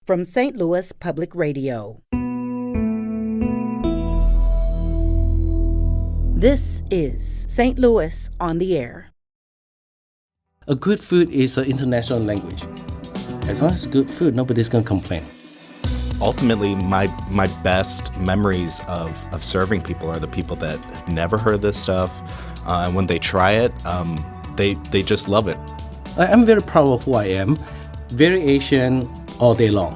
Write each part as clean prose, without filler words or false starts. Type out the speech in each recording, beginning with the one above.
from St. Louis Public Radio. This is St. Louis on the Air. A good food is an international language. As long as it's good food, nobody's going to complain. Ultimately, my best memories of serving people are the people that have never heard this stuff. And when they try it, they just love it. I'm very proud of who I am. Very Asian all day long.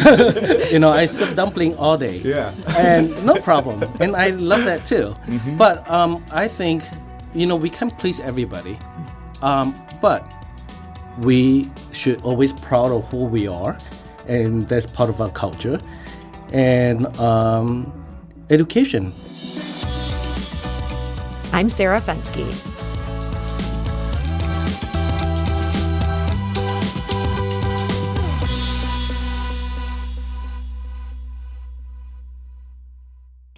I serve dumpling all day. Yeah. And no problem. And I love that too. Mm-hmm. But I think, we can't please everybody. But we should always proud of who we are. And that's part of our culture. And education. I'm Sarah Fensky.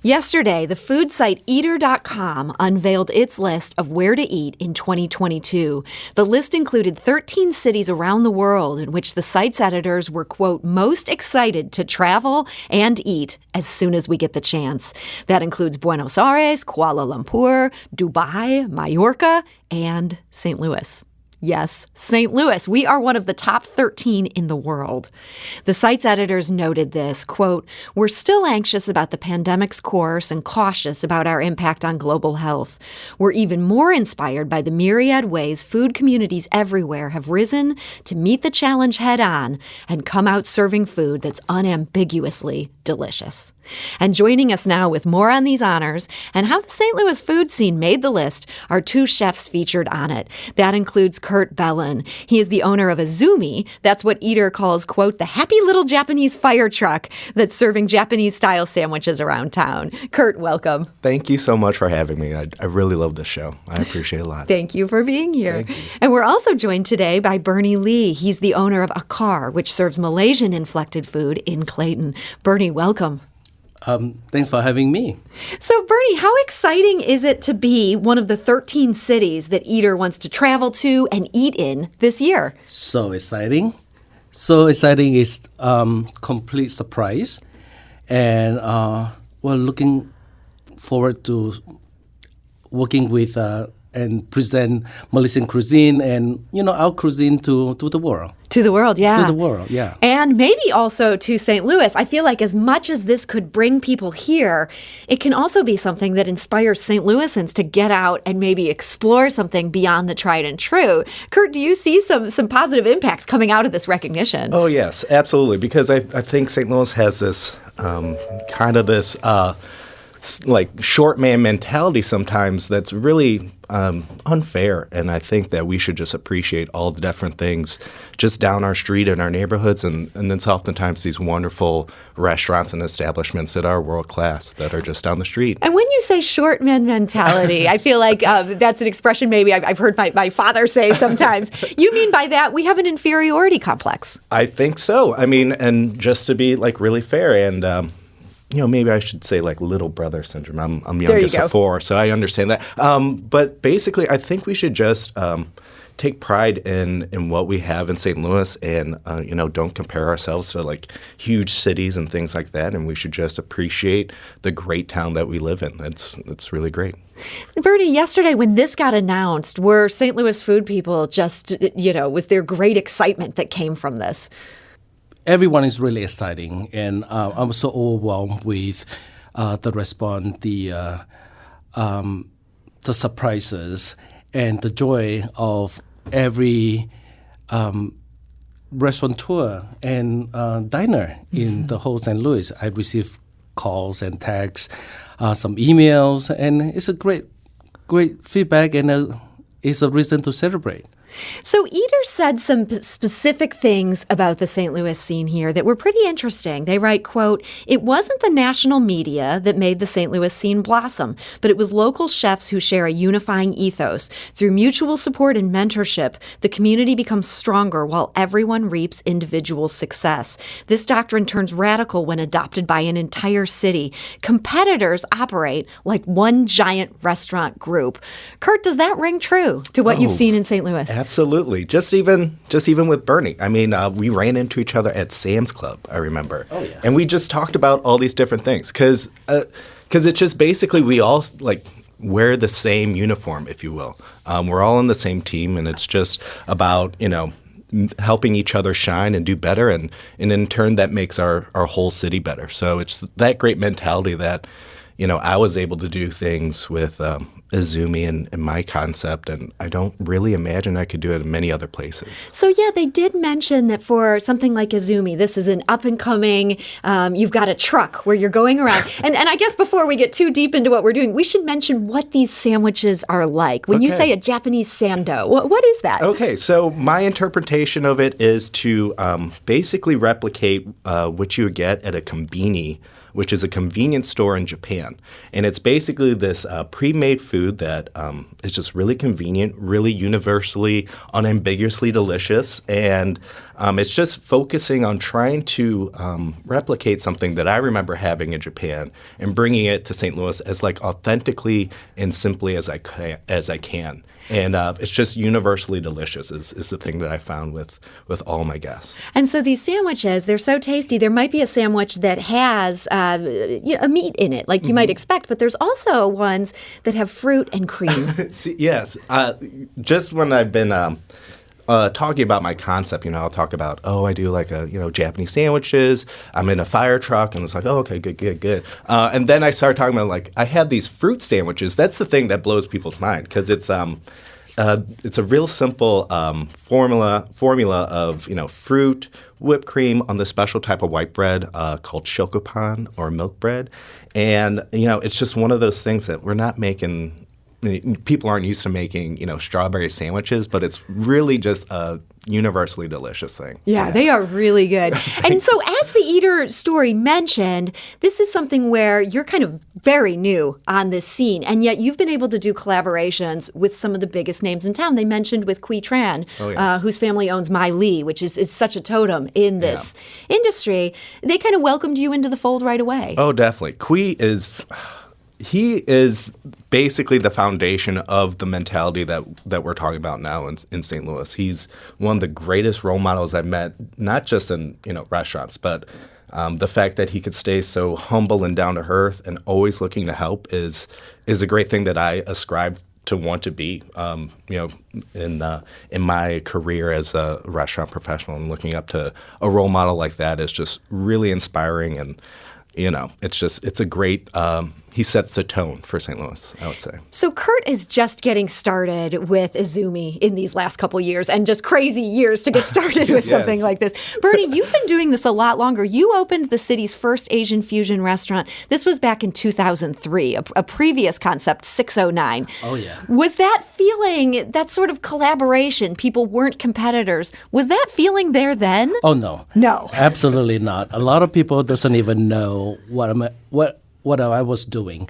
Yesterday, the food site Eater.com unveiled its list of where to eat in 2022. The list included 13 cities around the world in which the site's editors were, quote, most excited to travel and eat as soon as we get the chance. That includes Buenos Aires, Kuala Lumpur, Dubai, Mallorca, and St. Louis. Yes, St. Louis. We are one of the top 13 in the world. The site's editors noted this, quote, we're still anxious about the pandemic's course and cautious about our impact on global health. We're even more inspired by the myriad ways food communities everywhere have risen to meet the challenge head on and come out serving food that's unambiguously delicious. And joining us now with more on these honors and how the St. Louis food scene made the list are two chefs featured on it. That includes Kurt Bellon. He is the owner of Izumi. That's what Eater calls, quote, the happy little Japanese fire truck that's serving Japanese-style sandwiches around town. Kurt, welcome. Thank you so much for having me. I really love this show. I appreciate it a lot. Thank you for being here. And we're also joined today by Bernie Lee. He's the owner of Akar, which serves Malaysian-inflected food in Clayton. Bernie, welcome. Thanks for having me. So, Bernie, how exciting is it to be one of the 13 cities that Eater wants to travel to and eat in this year? So exciting. So exciting is complete surprise. And we're looking forward to working with and present Malaysian cuisine and, our cuisine to the world. To the world, yeah. To the world, yeah. And maybe also to St. Louis. I feel like as much as this could bring people here, it can also be something that inspires St. Louisans to get out and maybe explore something beyond the tried and true. Kurt, do you see some positive impacts coming out of this recognition? Oh, yes, absolutely. Because I think St. Louis has this kind of this short man mentality sometimes that's really unfair. And I think that we should just appreciate all the different things just down our street in our neighborhoods. And it's oftentimes these wonderful restaurants and establishments that are world class that are just down the street. And when you say short man mentality, I feel like that's an expression maybe I've heard my father say sometimes. You mean by that we have an inferiority complex? I think so. I mean, and just to be really fair and maybe I should say little brother syndrome. I'm youngest of four, so I understand that. But basically, I think we should just take pride in what we have in St. Louis and, don't compare ourselves to huge cities and things like that. And we should just appreciate the great town that we live in. It's really great. Bernie, yesterday when this got announced, were St. Louis food people just, was there great excitement that came from this? Everyone is really exciting, and I'm so overwhelmed with the response, the surprises, and the joy of every restaurateur and diner in the whole St. Louis. I received calls and texts, some emails, and it's a great feedback, and it's a reason to celebrate. So Eater said some specific things about the St. Louis scene here that were pretty interesting. They write, quote, it wasn't the national media that made the St. Louis scene blossom, but it was local chefs who share a unifying ethos. Through mutual support and mentorship, the community becomes stronger while everyone reaps individual success. This doctrine turns radical when adopted by an entire city. Competitors operate like one giant restaurant group. Kurt, does that ring true to what you've seen in St. Louis? Absolutely. Just even with Bernie. I mean, we ran into each other at Sam's Club, I remember. Oh, yeah. And we just talked about all these different things because it's just basically we all like wear the same uniform, if you will. We're all on the same team, and it's just about, helping each other shine and do better, and in turn that makes our whole city better. So it's that great mentality that, I was able to do things with Izumi and my concept, and I don't really imagine I could do it in many other places. So yeah, they did mention that for something like Izumi, this is an up-and-coming, you've got a truck where you're going around. And I guess before we get too deep into what we're doing, we should mention what these sandwiches are like. When you say a Japanese sando, what is that? Okay, so my interpretation of it is to basically replicate what you would get at a konbini, which is a convenience store in Japan. And it's basically this pre-made food that is just really convenient, really universally, unambiguously delicious. And it's just focusing on trying to replicate something that I remember having in Japan and bringing it to St. Louis as like authentically and simply as I can. And it's just universally delicious is the thing that I found with all my guests. And so these sandwiches, they're so tasty. There might be a sandwich that has a meat in it, like you might expect, but there's also ones that have fruit and cream. Yes. Just when I've been talking about my concept, I'll talk about, I do like Japanese sandwiches. I'm in a fire truck, and it's like, okay, good. And then I start talking about like I have these fruit sandwiches. That's the thing that blows people's mind because it's a real simple formula of fruit, whipped cream on the special type of white bread called shokupan or milk bread, and it's just one of those things that we're not making. People aren't used to making, strawberry sandwiches, but it's really just a universally delicious thing. Yeah, they are really good. And so as the Eater story mentioned, this is something where you're kind of very new on this scene, and yet you've been able to do collaborations with some of the biggest names in town. They mentioned with Kui Tran, whose family owns My Lee, which is such a totem in this industry. They kind of welcomed you into the fold right away. Oh, definitely. Kui he is basically the foundation of the mentality that we're talking about now in St. Louis. He's one of the greatest role models I've met, not just in restaurants, but the fact that he could stay so humble and down to earth and always looking to help is a great thing that I ascribe to want to be, in my career as a restaurant professional, and looking up to a role model like that is just really inspiring, and it's a great. He sets the tone for St. Louis, I would say. So Kurt is just getting started with Izumi in these last couple years, and just crazy years to get started with something like this. Bernie, you've been doing this a lot longer. You opened the city's first Asian fusion restaurant. This was back in 2003, a previous concept, 609. Oh, yeah. Was that feeling, that sort of collaboration, people weren't competitors, was that feeling there then? Oh, no. No. Absolutely not. A lot of people doesn't even know what I was doing.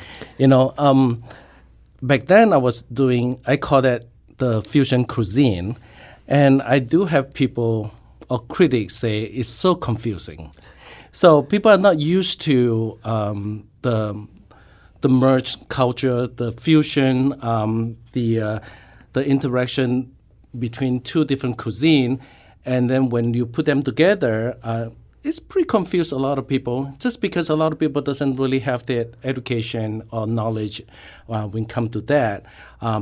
Back then I call that the fusion cuisine. And I do have people or critics say it's so confusing. So people are not used to the merged culture, the fusion, the interaction between two different cuisine. And then when you put them together, it's pretty confused a lot of people, just because a lot of people doesn't really have the education or knowledge when it comes to that.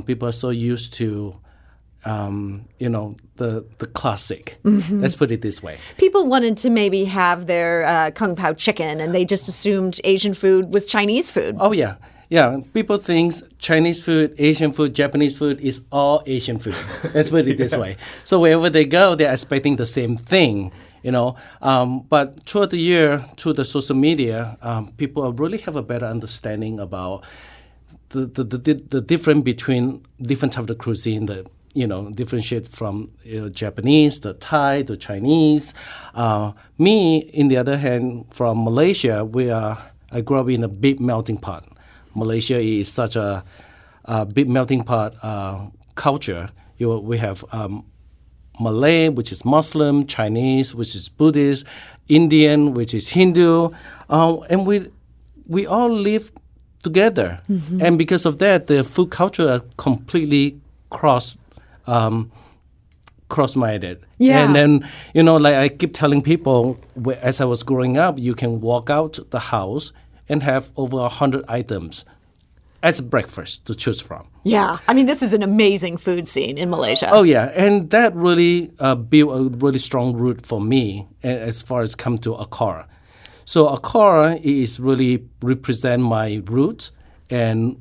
People are so used to, the classic. Mm-hmm. Let's put it this way. People wanted to maybe have their Kung Pao chicken, and they just assumed Asian food was Chinese food. Oh, yeah. Yeah, people think Chinese food, Asian food, Japanese food is all Asian food. Let's put it this way. So wherever they go, they're expecting the same thing. But throughout the year, through the social media, people really have a better understanding about the difference between different types of cuisine that differentiate from Japanese, the Thai, the Chinese. Me, in the other hand, from Malaysia, I grew up in a big melting pot. Malaysia is such a big melting pot culture. We have Malay, which is Muslim, Chinese, which is Buddhist, Indian, which is Hindu, and we all live together. Mm-hmm. And because of that, the food culture are completely cross cross-minded. Yeah. And then, you know, like I keep telling people, as I was growing up, you can walk out the house and have over 100 items as breakfast to choose from. Yeah. I mean, this is an amazing food scene in Malaysia. Oh, yeah. And that really built a really strong root for me as far as come to Akar. So Akar is really represent my roots and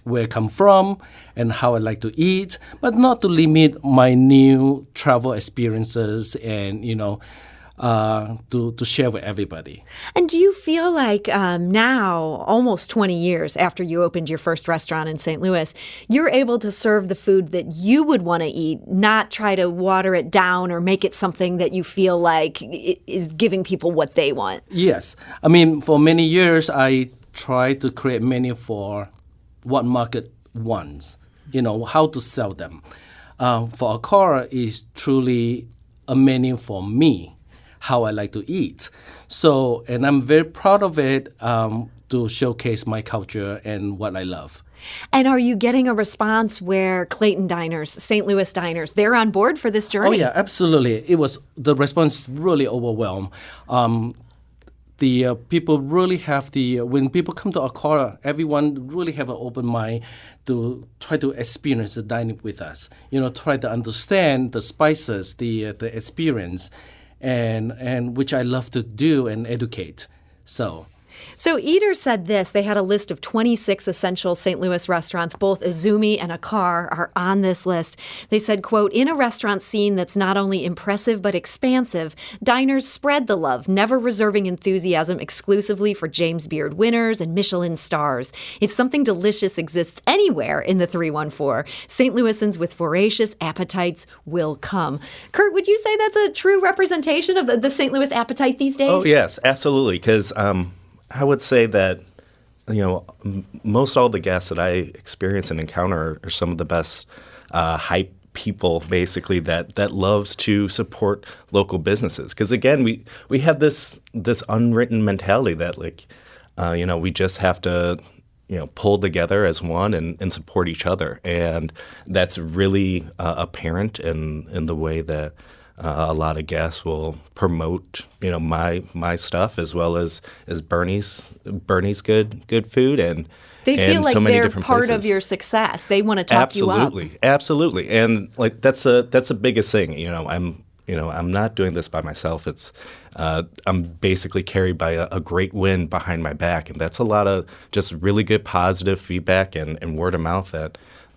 where I come from and how I like to eat, but not to limit my new travel experiences and, you know, to share with everybody. And do you feel like now, almost 20 years after you opened your first restaurant in St. Louis, you're able to serve the food that you would want to eat, not try to water it down or make it something that you feel like is giving people what they want? Yes. I mean, for many years, I tried to create menu for what market wants, you know, how to sell them. For Akar is truly a menu for me, how I like to eat. So, and I'm very proud of it to showcase my culture and what I love. And are you getting a response where Clayton diners, St. Louis diners, they're on board for this journey? Oh, yeah, absolutely. The response really overwhelmed. The people really have when people come to Akar, everyone really have an open mind to try to experience the dining with us. You know, try to understand the spices, the experience, and which I love to do and educate. So Eater said this. They had a list of 26 essential St. Louis restaurants. Both Izumi and Akar are on this list. They said, quote, in a restaurant scene that's not only impressive but expansive, diners spread the love, never reserving enthusiasm exclusively for James Beard winners and Michelin stars. If something delicious exists anywhere in the 314, St. Louisans with voracious appetites will come. Kurt, would you say that's a true representation of the St. Louis appetite these days? Oh, yes, absolutely. Because I would say that, you know, most all the guests that I experience and encounter are some of the best hype people, basically, that loves to support local businesses. Because, again, we have this unwritten mentality that, like, you know, we just have to, you know, pull together as one and support each other. And that's really apparent in the way that a lot of guests will promote, you know, my stuff as well as Bernie's good food, and they feel like so many they're different part places. of your success. They want to talk you up. Absolutely, and like that's the biggest thing. You know, I'm not doing this by myself. It's I'm basically carried by a great wind behind my back, and that's a lot of just really good positive feedback and word of mouth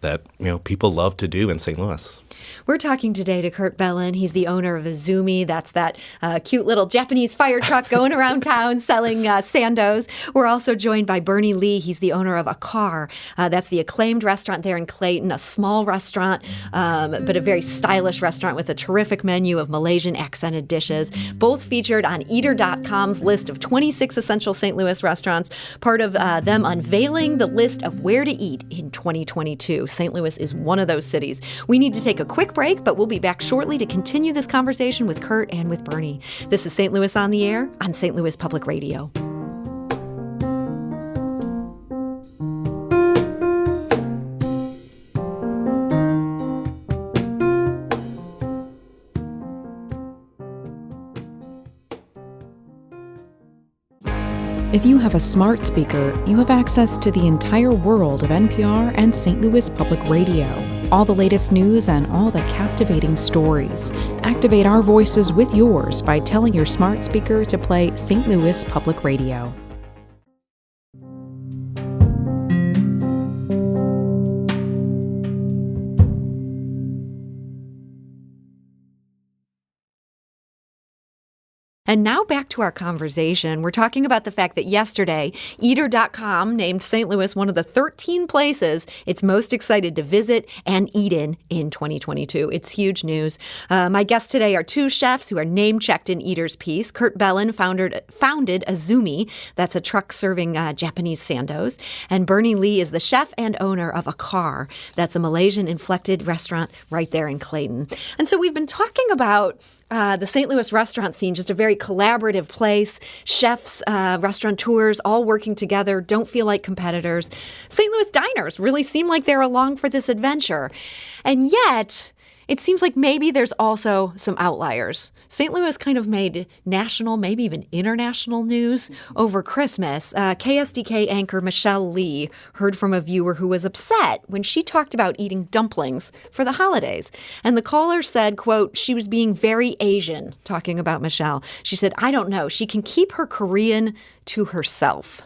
that you know people love to do in St. Louis. We're talking today to Kurt Bellon. He's the owner of Izumi. That's that cute little Japanese fire truck going around town selling sandos. We're also joined by Bernie Lee. He's the owner of Akar. That's the acclaimed restaurant there in Clayton, a small restaurant, but a very stylish restaurant with a terrific menu of Malaysian accented dishes. Both featured on Eater.com's list of 26 essential St. Louis restaurants, part of them unveiling the list of where to eat in 2022. St. Louis is one of those cities. We need to take a quick break, but we'll be back shortly to continue this conversation with Kurt and with Bernie. This is St. Louis on the Air on St. Louis Public Radio. If you have a smart speaker, you have access to the entire world of NPR and St. Louis Public Radio. All the latest news and all the captivating stories. Activate our voices with yours by telling your smart speaker to play St. Louis Public Radio. And now back to our conversation. We're talking about the fact that yesterday, Eater.com named St. Louis one of the 13 places it's most excited to visit and eat in 2022. It's huge news. My guests today are two chefs who are name-checked in Eater's piece. Kurt Bellon founded Izumi. That's a truck serving Japanese sandos. And Bernie Lee is the chef and owner of Akar. That's a Malaysian-inflected restaurant right there in Clayton. And so we've been talking about the St. Louis restaurant scene, just a very collaborative place. Chefs, restaurateurs, all working together, don't feel like competitors. St. Louis diners really seem like they're along for this adventure. And yet, it seems like maybe there's also some outliers. St. Louis kind of made national, maybe even international news over Christmas. KSDK anchor Michelle Lee heard from a viewer who was upset when she talked about eating dumplings for the holidays. And the caller said, quote, she was being very Asian, talking about Michelle. She said, I don't know. She can keep her Korean to herself.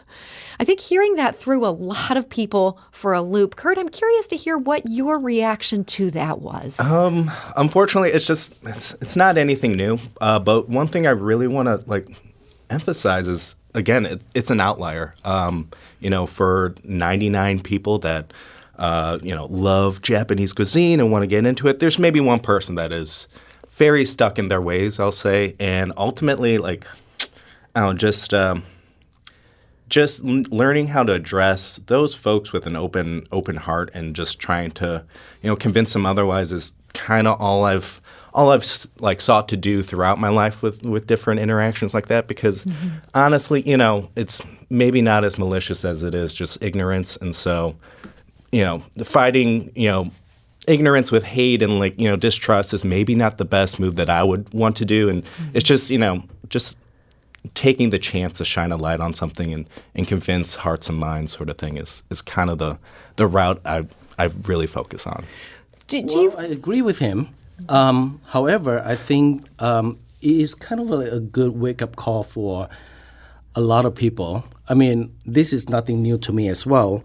I think hearing that threw a lot of people for a loop. Kurt, I'm curious to hear what your reaction to that was. Unfortunately, it's not anything new. But one thing I really want to emphasize is, again, it's an outlier. For 99 people that love Japanese cuisine and want to get into it, there's maybe one person that is very stuck in their ways, I'll say, and ultimately, just learning how to address those folks with an open heart and just trying to, convince them otherwise is kind of all I've sought to do throughout my life with different interactions like that. Because honestly, it's maybe not as malicious as it is just ignorance, and so, fighting, ignorance with hate and distrust is maybe not the best move that I would want to do, and it's just just taking the chance to shine a light on something and convince hearts and minds sort of thing is kind of the route I really focus on. I agree with him. However, I think it is kind of a good wake-up call for a lot of people. I mean, this is nothing new to me as well.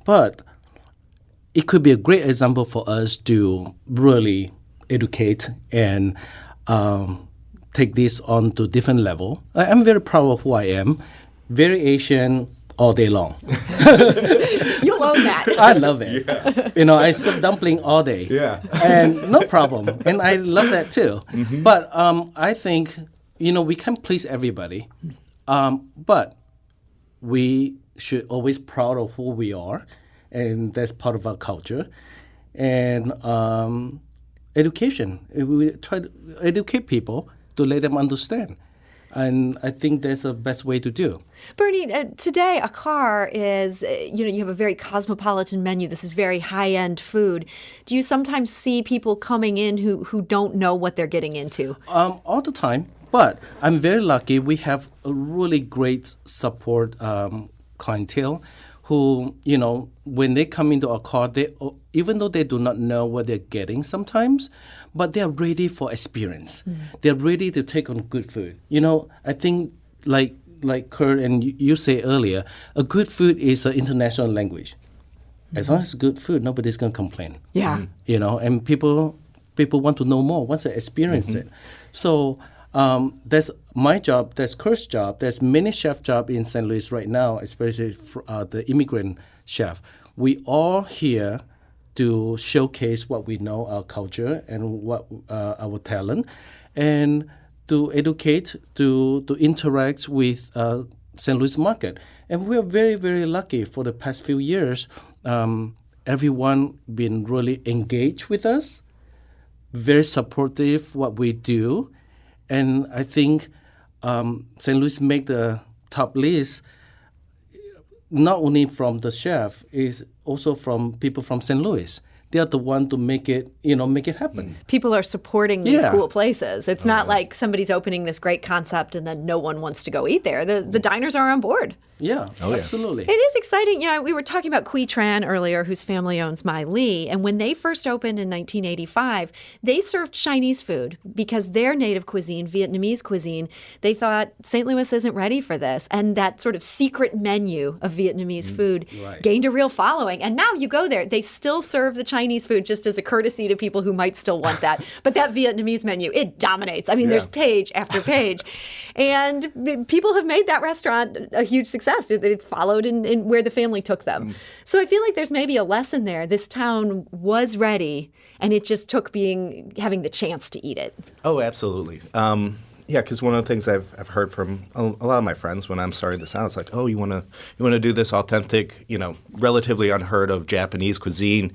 But it could be a great example for us to really educate and take this on to different level. I'm very proud of who I am. Very Asian all day long. You'll own that. I love it. Yeah. I serve dumpling all day. Yeah. And no problem. And I love that too. Mm-hmm. But I think, we can't please everybody. But we should always proud of who we are. And that's part of our culture. And education. We try to educate people to let them understand. And I think that's the best way to do. Bernie, today Akar is, you have a very cosmopolitan menu. This is very high-end food. Do you sometimes see people coming in who don't know what they're getting into? All the time. But I'm very lucky. We have a really great support clientele who, when they come into Akar, even though they do not know what they're getting sometimes, but they're ready for experience. They're ready to take on good food. I think like Kurt and you say earlier, a good food is an international language. As long as it's good food, nobody's going to complain. Yeah. And people want to know more once they experience it. So that's my job, that's Kurt's job, there's many chef jobs in St. Louis right now, especially the immigrant chef. We are here to showcase what we know, our culture, and what our talent, and to educate, to interact with St. Louis market. And we are very, very lucky for the past few years. Everyone been really engaged with us, very supportive what we do. And I think St. Louis make the top list not only from the chef, is also from people from St. Louis. They are the one to make it happen. People are supporting these cool places. It's not like somebody's opening this great concept and then no one wants to go eat there. The diners are on board. Yeah, absolutely. It is exciting. We were talking about Quy Tran earlier, whose family owns Mai Lee. And when they first opened in 1985, they served Chinese food because their native cuisine, Vietnamese cuisine, they thought St. Louis isn't ready for this. And that sort of secret menu of Vietnamese food gained a real following. And now you go there, they still serve the Chinese food just as a courtesy to people who might still want that. But that Vietnamese menu, it dominates. I mean, there's page after page. And people have made that restaurant a huge success. They followed in where the family took them. So I feel like there's maybe a lesson there. This town was ready, and it just took having the chance to eat it. Oh, absolutely. Because one of the things I've heard from a lot of my friends when I'm starting this out, it's like, oh, you want to do this authentic, relatively unheard of Japanese cuisine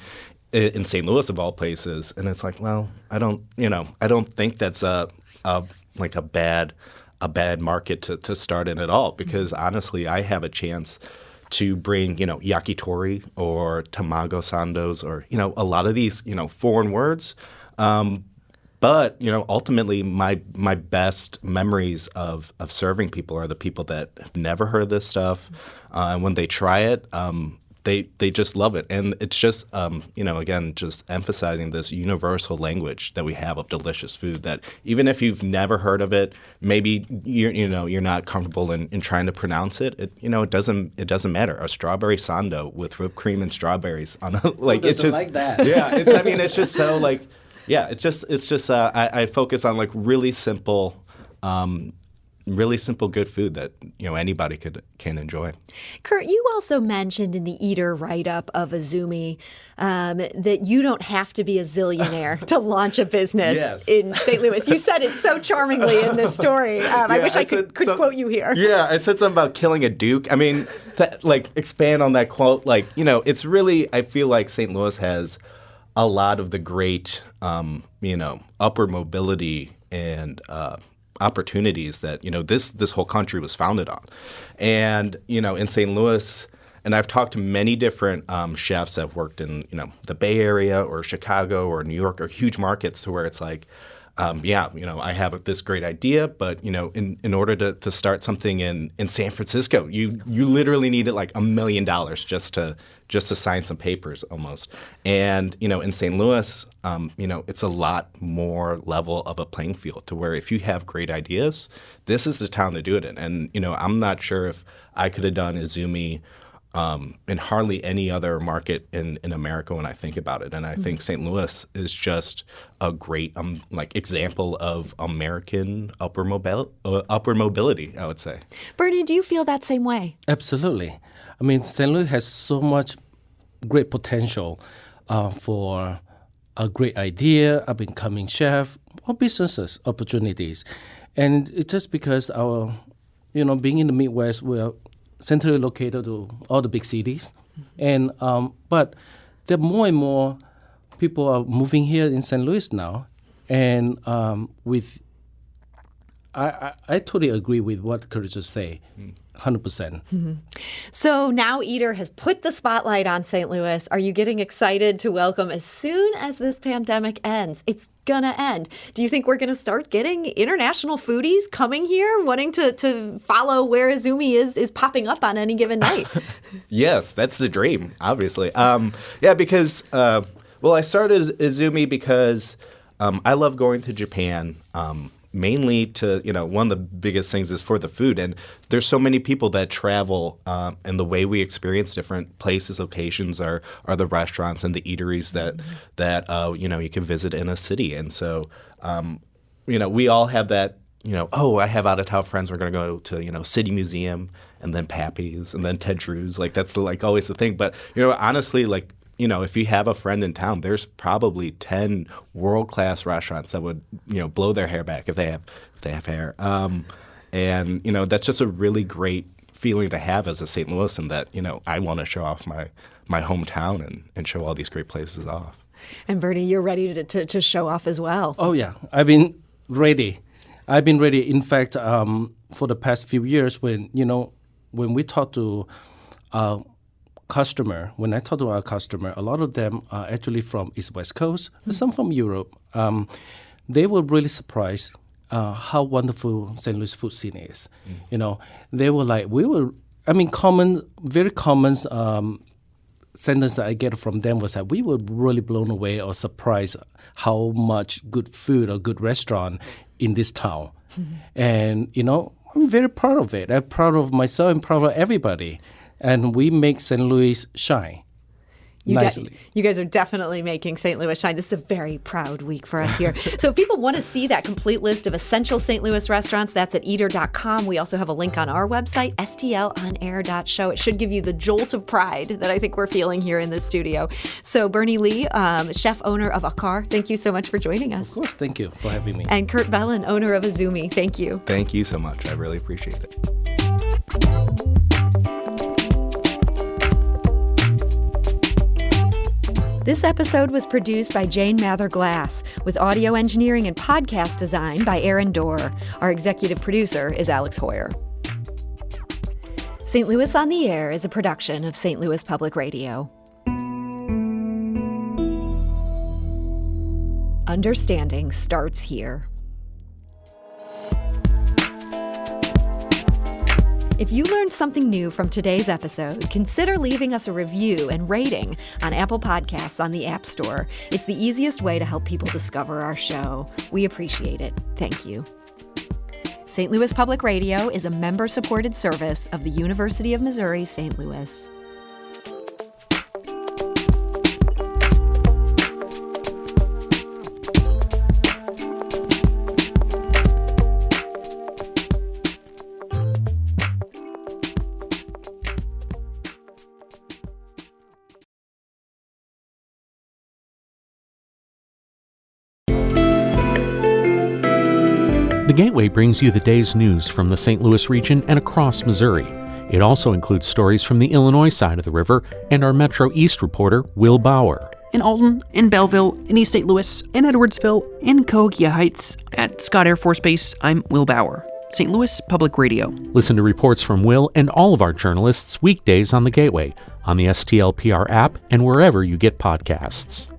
in St. Louis of all places, and it's like, well, I don't think that's a bad market to start in at all, because honestly, I have a chance to bring, yakitori or tamago sandos or, a lot of these, foreign words But, ultimately, my best memories of serving people are the people that have never heard this stuff. And when they try it, they just love it. And it's just, again, just emphasizing this universal language that we have of delicious food that even if you've never heard of it, maybe you're not comfortable in trying to pronounce it. It doesn't matter. A strawberry sando with whipped cream and strawberries on it's just like that. Yeah, it's just so like. Yeah, it's just. I focus on like really simple good food that anybody can enjoy. Kurt, you also mentioned in the Eater write-up of Izumi that you don't have to be a zillionaire to launch a business in St. Louis. You said it so charmingly in this story. I wish I could quote you here. Yeah, I said something about killing a duke. I mean, expand on that quote. It's really, I feel like St. Louis has a lot of the great, upward mobility and opportunities that this whole country was founded on, and in St. Louis, and I've talked to many different chefs that have worked in the Bay Area or Chicago or New York or huge markets to where it's like. I have this great idea, but in order to start something in San Francisco, you literally needed like $1 million just to sign some papers almost. And in St. Louis, it's a lot more level of a playing field to where if you have great ideas, this is the town to do it in. And I'm not sure if I could have done Izumi in hardly any other market in America when I think about it. And I think St. Louis is just a great example of American upward mobility, I would say. Bernie, do you feel that same way? Absolutely. I mean, St. Louis has so much great potential for a great idea, a becoming chef, or businesses opportunities. And it's just because our, being in the Midwest, we're centrally located to all the big cities. And but there are more and more people are moving here in St. Louis now. And I totally agree with what Kurt just said. 100%. Mm-hmm. So now Eater has put the spotlight on St. Louis. Are you getting excited to welcome as soon as this pandemic ends? It's gonna end. Do you think we're gonna start getting international foodies coming here, wanting to follow where Izumi is popping up on any given night? Yes, that's the dream, obviously. Because I started Izumi because I love going to Japan. Mainly to, one of the biggest things is for the food. And there's so many people that travel, and the way we experience different places, locations are the restaurants and the eateries that you can visit in a city. And so, we all have that, I have out-of-town friends. We're going to go to, City Museum and then Pappy's and then Ted Drew's. That's always the thing. But, honestly, if you have a friend in town, there's probably 10 world-class restaurants that would, blow their hair back if they have hair. And that's just a really great feeling to have as a St. Louisan that, I want to show off my hometown and show all these great places off. And Bernie, you're ready to show off as well. Oh, yeah. I've been ready. In fact, for the past few years when we talk to when I talk to our customer, a lot of them are actually from East West Coast, some from Europe. They were really surprised how wonderful St. Louis food scene is. They were like, very common sentence that I get from them was that we were really blown away or surprised how much good food or good restaurant in this town. And, I'm very proud of it. I'm proud of myself and proud of everybody. And we make St. Louis shine nicely. You guys are definitely making St. Louis shine. This is a very proud week for us here. So if people want to see that complete list of essential St. Louis restaurants, that's at eater.com. We also have a link on our website, stlonair.show. It should give you the jolt of pride that I think we're feeling here in this studio. So Bernie Lee, chef owner of Akar, thank you so much for joining us. Of course, thank you for having me. And Kurt Bellon, owner of Izumi, thank you. Thank you so much. I really appreciate it. This episode was produced by Jane Mather Glass, with audio engineering and podcast design by Aaron Dorr. Our executive producer is Alex Hoyer. St. Louis on the Air is a production of St. Louis Public Radio. Understanding starts here. If you learned something new from today's episode, consider leaving us a review and rating on Apple Podcasts on the App Store. It's the easiest way to help people discover our show. We appreciate it. Thank you. St. Louis Public Radio is a member-supported service of the University of Missouri, St. Louis. The Gateway brings you the day's news from the St. Louis region and across Missouri. It also includes stories from the Illinois side of the river and our Metro East reporter, Will Bauer. In Alton, in Belleville, in East St. Louis, in Edwardsville, in Cahokia Heights, at Scott Air Force Base, I'm Will Bauer. St. Louis Public Radio. Listen to reports from Will and all of our journalists weekdays on The Gateway, on the STL PR app, and wherever you get podcasts.